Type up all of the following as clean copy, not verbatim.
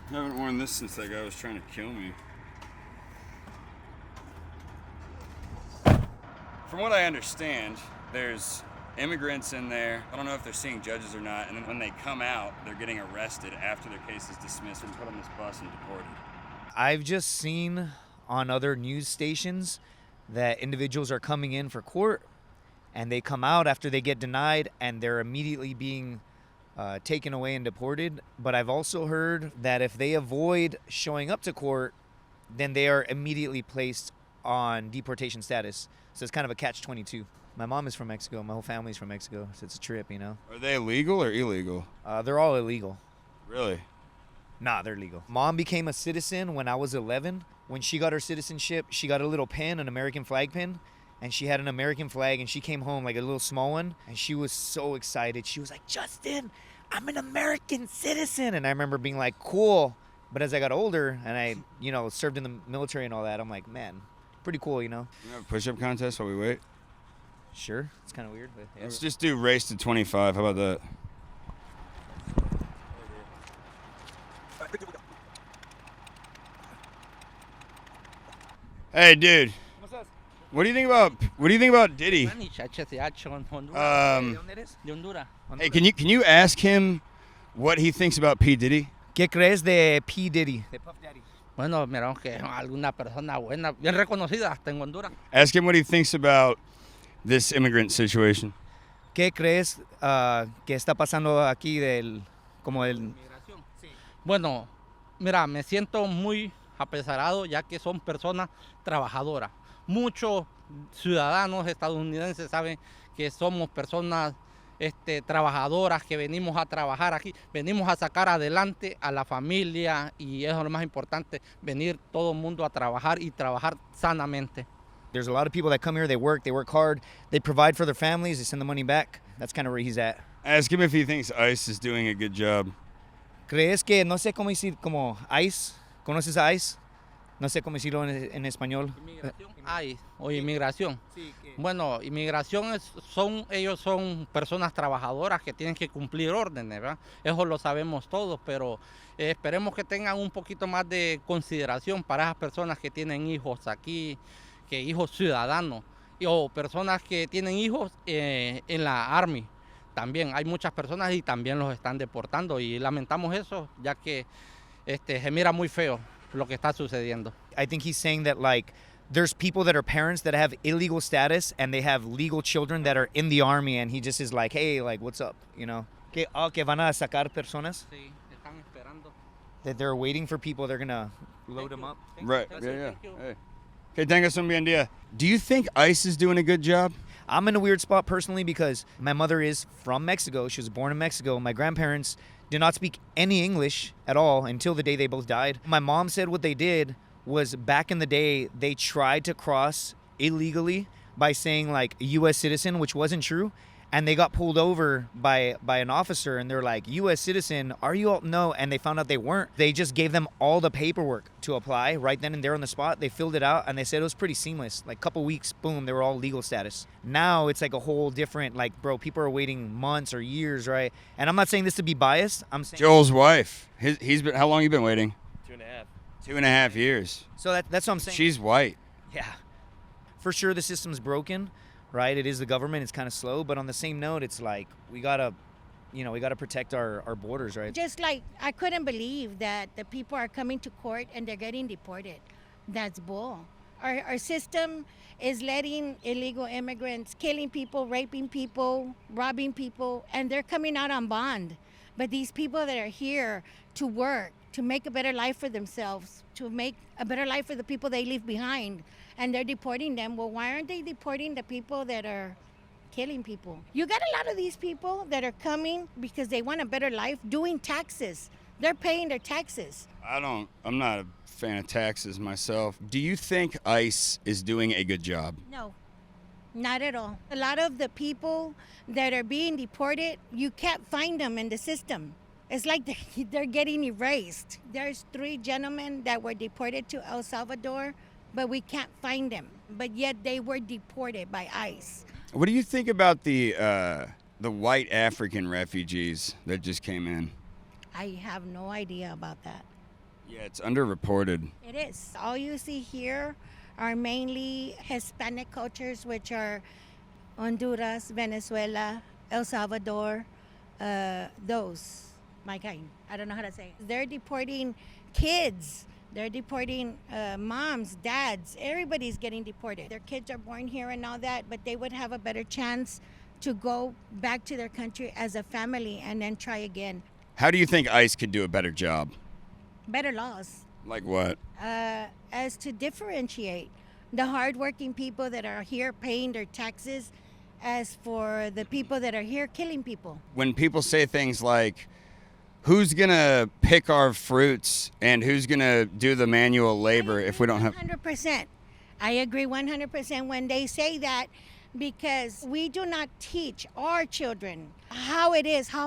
I haven't worn this since that guy was trying to kill me. From what I understand, there's immigrants in there. I don't know if they're seeing judges or not, and then when they come out, they're getting arrested after their case is dismissed and put on this bus and deported. I've just seen on other news stations that individuals are coming in for court and they come out after they get denied and they're immediately being taken away and deported. But I've also heard that if they avoid showing up to court, then they are immediately placed on deportation status. So it's kind of a catch-22. My mom is from Mexico. My whole family's from Mexico. So it's a trip, you know. Are they legal or illegal? They're all illegal. Really? Nah, they're legal. Mom became a citizen when I was 11. When she got her citizenship, she got a little pin, an American flag pin, and she had an American flag, and she came home like a little small one, and she was so excited. She was like, Justin, I'm an American citizen. And I remember being like, cool. But as I got older and I, served in the military and all that, I'm like, man, pretty cool, you know? You have a push-up contest while we wait? Sure. It's kind of weird, but yeah. Let's just do race to 25. How about that? Hey, dude. What do you think about Diddy? Hey, can you ask him what he thinks about P. Diddy? ¿Qué crees de P. Diddy? De Puff Daddy. Bueno, mira, que es alguna persona buena, bien reconocida hasta en Honduras. Ask him what he thinks about this immigrant situation. ¿Qué crees que está pasando aquí como el Migración? Sí. Bueno, mira, me siento muy apesarado ya que son personas trabajadoras. Muchos ciudadanos estadounidenses saben que somos personas trabajadoras, que venimos a trabajar aquí, venimos a sacar adelante a la familia y eso es lo más importante, venir todo el mundo a trabajar y trabajar sanamente. There's a lot of people that come here, they work hard, they provide for their families, they send the money back. That's kind of where he's at. Ask him if he thinks ICE is doing a good job. ¿Crees que, no sé cómo decir, como ICE? ¿Conoces a ICE? No sé cómo decirlo en español. Inmigración, ICE o inmigración. Sí, bueno, inmigración ellos son personas trabajadoras que tienen que cumplir órdenes, ¿verdad? Eso lo sabemos todos, pero esperemos que tengan un poquito más de consideración para esas personas que tienen hijos aquí, que hijos ciudadanos, o personas que tienen hijos en la Army. También hay muchas personas y también los están deportando y lamentamos eso, ya que se mira muy feo lo que está sucediendo. I think he's saying that there's people that are parents that have illegal status and they have legal children that are in the army and he just is like, hey, what's up, you know? Que van a sacar personas? Sí, están esperando. That they're waiting for people, they're gonna load them up? Right, yeah. Hey. Okay, tengas un buen día. Do you think ICE is doing a good job? I'm in a weird spot personally because my mother is from Mexico. She was born in Mexico. My grandparents did not speak any English at all until the day they both died. My mom said what they did was back in the day, they tried to cross illegally by saying a U.S. citizen, which wasn't true. And they got pulled over by an officer and they're like, U.S. citizen, are you all? No. And they found out they weren't. They just gave them all the paperwork to apply right then and there on the spot. They filled it out and they said it was pretty seamless. Couple weeks, boom, they were all legal status. Now it's a whole different, bro, people are waiting months or years, right? And I'm not saying this to be biased. I'm saying Joel's wife. He's been, how long you been waiting? 2.5. 2.5 years. So that's what I'm saying. She's white. Yeah. For sure the system's broken. Right, it is the government. It's kind of slow, but on the same note, it's we gotta protect our borders, right? Just I couldn't believe that the people are coming to court and they're getting deported. That's bull. Our system is letting illegal immigrants killing people, raping people, robbing people, and they're coming out on bond. But these people that are here to work, to make a better life for themselves, to make a better life for the people they leave behind, and they're deporting them. Well, why aren't they deporting the people that are killing people? You got a lot of these people that are coming because they want a better life doing taxes. They're paying their taxes. I'm not a fan of taxes myself. Do you think ICE is doing a good job? No, not at all. A lot of the people that are being deported, you can't find them in the system. It's like they're getting erased. There's 3 gentlemen that were deported to El Salvador, but we can't find them. But yet they were deported by ICE. What do you think about the white African refugees that just came in? I have no idea about that. Yeah, it's underreported. It is. All you see here are mainly Hispanic cultures, which are Honduras, Venezuela, El Salvador, those, my kind. I don't know how to say it. They're deporting kids. They're deporting moms, dads. Everybody's getting deported. Their kids are born here and all that, but they would have a better chance to go back to their country as a family and then try again. How do you think ICE could do a better job? Better laws. Like what? As to differentiate the hardworking people that are here paying their taxes as for the people that are here killing people. When people say things like, who's going to pick our fruits and who's going to do the manual labor if we don't have... 100%. I agree 100% when they say that, because we do not teach our children how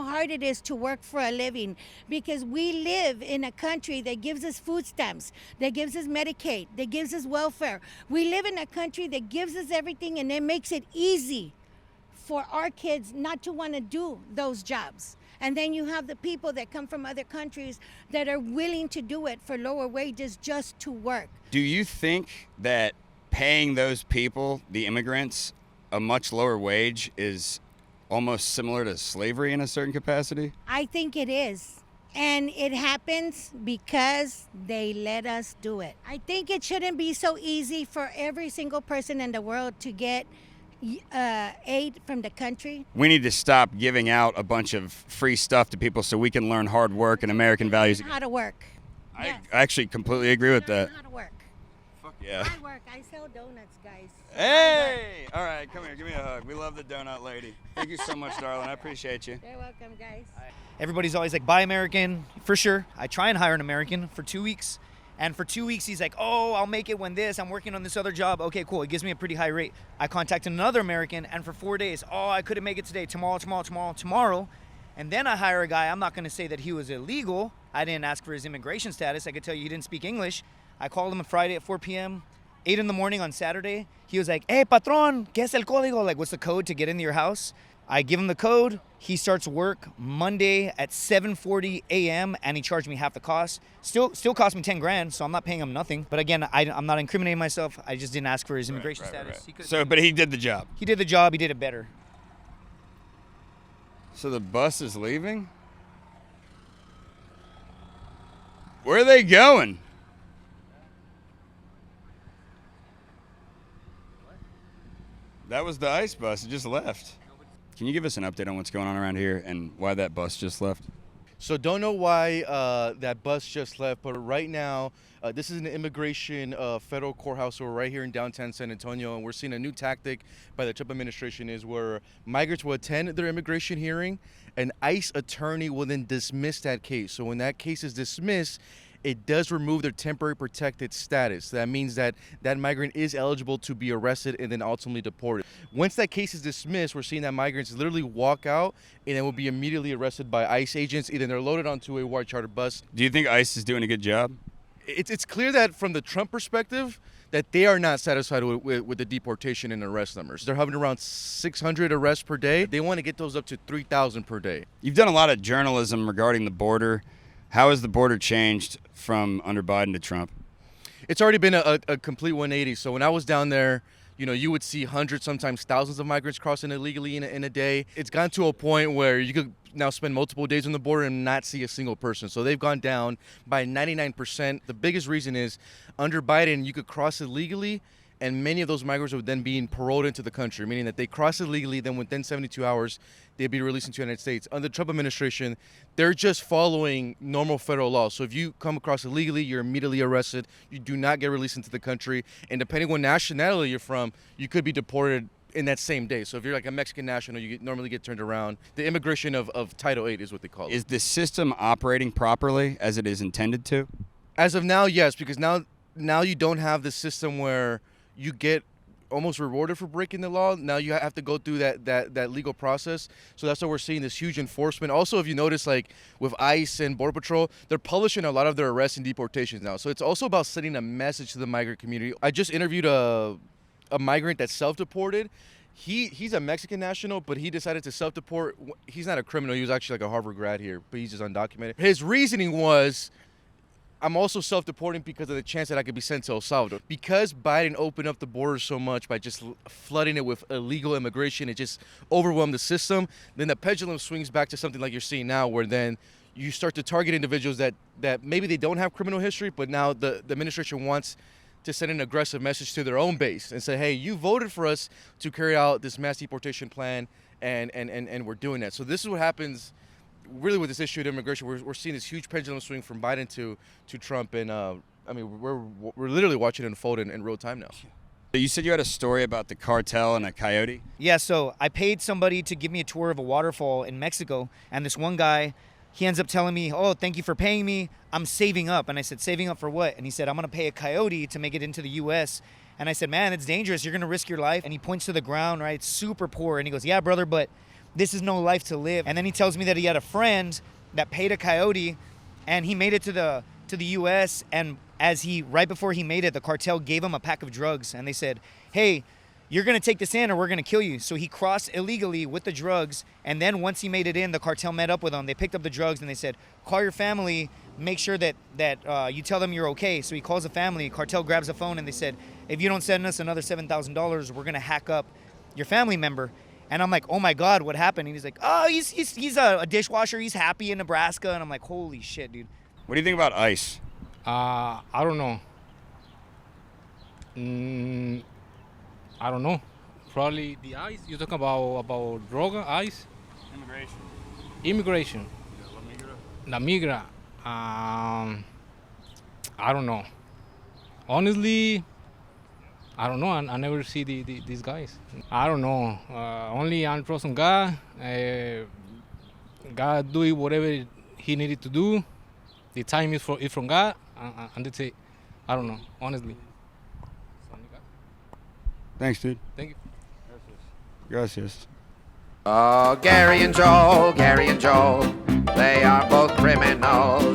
hard it is to work for a living, because we live in a country that gives us food stamps, that gives us Medicaid, that gives us welfare. We live in a country that gives us everything, and it makes it easy for our kids not to want to do those jobs. And then you have the people that come from other countries that are willing to do it for lower wages just to work. Do you think that paying those people, the immigrants, a much lower wage is almost similar to slavery in a certain capacity? I think it is. And it happens because they let us do it. I think it shouldn't be so easy for every single person in the world to get aid from the country. We need to stop giving out a bunch of free stuff to people so we can learn hard work and American values. How to work. I actually completely agree with that. How to work. Fuck yeah. I work. I sell donuts, guys. Hey! All right, come here. Give me a hug. We love the donut lady. Thank you so much, darling. I appreciate you. You're welcome, guys. Everybody's always like, buy American, for sure. I try and hire an American for 2 weeks. And for 2 weeks, he's like, oh, I'll make it when I'm working on this other job. Okay, cool. He gives me a pretty high rate. I contact another American, and for 4 days, oh, I couldn't make it today. Tomorrow. And then I hire a guy. I'm not going to say that he was illegal. I didn't ask for his immigration status. I could tell you he didn't speak English. I called him on Friday at 4 p.m., 8 in the morning on Saturday. He was like, hey, patron, ¿qué es el código? Like, what's the code to get into your house? I give him the code. He starts work Monday at 7:40 a.m. and he charged me half the cost. Still cost me 10 grand, so I'm not paying him nothing. But again, I'm not incriminating myself. I just didn't ask for his immigration status. But he did the job. He did the job. He did it better. So the bus is leaving? Where are they going? That was the ICE bus. It just left. Can you give us an update on what's going on around here and why that bus just left? So don't know why that bus just left, but right now, this is an immigration federal courthouse. So we're right here in downtown San Antonio, and we're seeing a new tactic by the Trump administration is where migrants will attend their immigration hearing, an ICE attorney will then dismiss that case. So when that case is dismissed, it does remove their temporary protected status. That means that that migrant is eligible to be arrested and then ultimately deported. Once that case is dismissed, we're seeing that migrants literally walk out and then will be immediately arrested by ICE agents. Either they're loaded onto a white charter bus. Do you think ICE is doing a good job? It's clear that from the Trump perspective, that they are not satisfied with the deportation and arrest numbers. They're hovering around 600 arrests per day. They want to get those up to 3,000 per day. You've done a lot of journalism regarding the border. How has the border changed from under Biden to Trump? It's already been a complete 180. So when I was down there, you would see hundreds, sometimes thousands of migrants crossing illegally in a day. It's gotten to a point where you could now spend multiple days on the border and not see a single person. So they've gone down by 99%. The biggest reason is under Biden, you could cross illegally, and many of those migrants would then be paroled into the country, meaning that they cross illegally, then within 72 hours, they'd be released into the United States. Under the Trump administration, they're just following normal federal law. So if you come across illegally, you're immediately arrested. You do not get released into the country. And depending on what nationality you're from, you could be deported in that same day. So if you're like a Mexican national, you normally get turned around. The immigration of Title VIII is what they call it. Is the system operating properly as it is intended to? As of now, yes, because now you don't have the system where you get almost rewarded for breaking the law. Now you have to go through that legal process. So that's why we're seeing this huge enforcement. Also, if you notice, like with ICE and Border Patrol, they're publishing a lot of their arrests and deportations now. So it's also about sending a message to the migrant community. I just interviewed a migrant that's self-deported. He's a Mexican national, but he decided to self-deport. He's not a criminal. He was actually like a Harvard grad here, but he's just undocumented. His reasoning was, I'm also self-deporting because of the chance that I could be sent to El Salvador. Because Biden opened up the border so much by just flooding it with illegal immigration, it just overwhelmed the system. Then the pendulum swings back to something like you're seeing now, where then you start to target individuals that maybe they don't have criminal history, but now the administration wants to send an aggressive message to their own base and say, hey, you voted for us to carry out this mass deportation plan, and we're doing that. So this is what happens really with this issue of immigration. We're seeing this huge pendulum swing from Biden to Trump, and I mean, we're literally watching it unfold in real time now. You said you had a story about the cartel and a coyote? Yeah, so I paid somebody to give me a tour of a waterfall in Mexico, and this one guy, he ends up telling me, oh, thank you for paying me. I'm saving up. And I said, saving up for what? And he said, I'm going to pay a coyote to make it into the U.S. And I said, man, it's dangerous. You're going to risk your life. And he points to the ground, right? It's super poor. And he goes, yeah, brother, but this is no life to live. And then he tells me that he had a friend that paid a coyote, and he made it to the U.S. And right before he made it, the cartel gave him a pack of drugs. And they said, hey, you're going to take this in or we're going to kill you. So he crossed illegally with the drugs. And then once he made it in, the cartel met up with him. They picked up the drugs and they said, call your family, make sure that you tell them you're okay. So he calls the family, cartel grabs the phone, and they said, if you don't send us another $7,000, we're going to hack up your family member. And I'm like, oh my God, what happened? And he's like, oh, he's a dishwasher. He's happy in Nebraska. And I'm like, holy shit, dude. What do you think about ICE? I don't know. I don't know. Probably the ICE. You're talking about drug, ICE? Immigration. La migra. I don't know. Honestly, I don't know. I never see these guys. I don't know. Only I trust on God. God do whatever He needed to do. The time is from God, and that's it. I don't know, honestly. Thanks, dude. Thank you. Gracias. Oh, Gary and Joe, they are both criminals.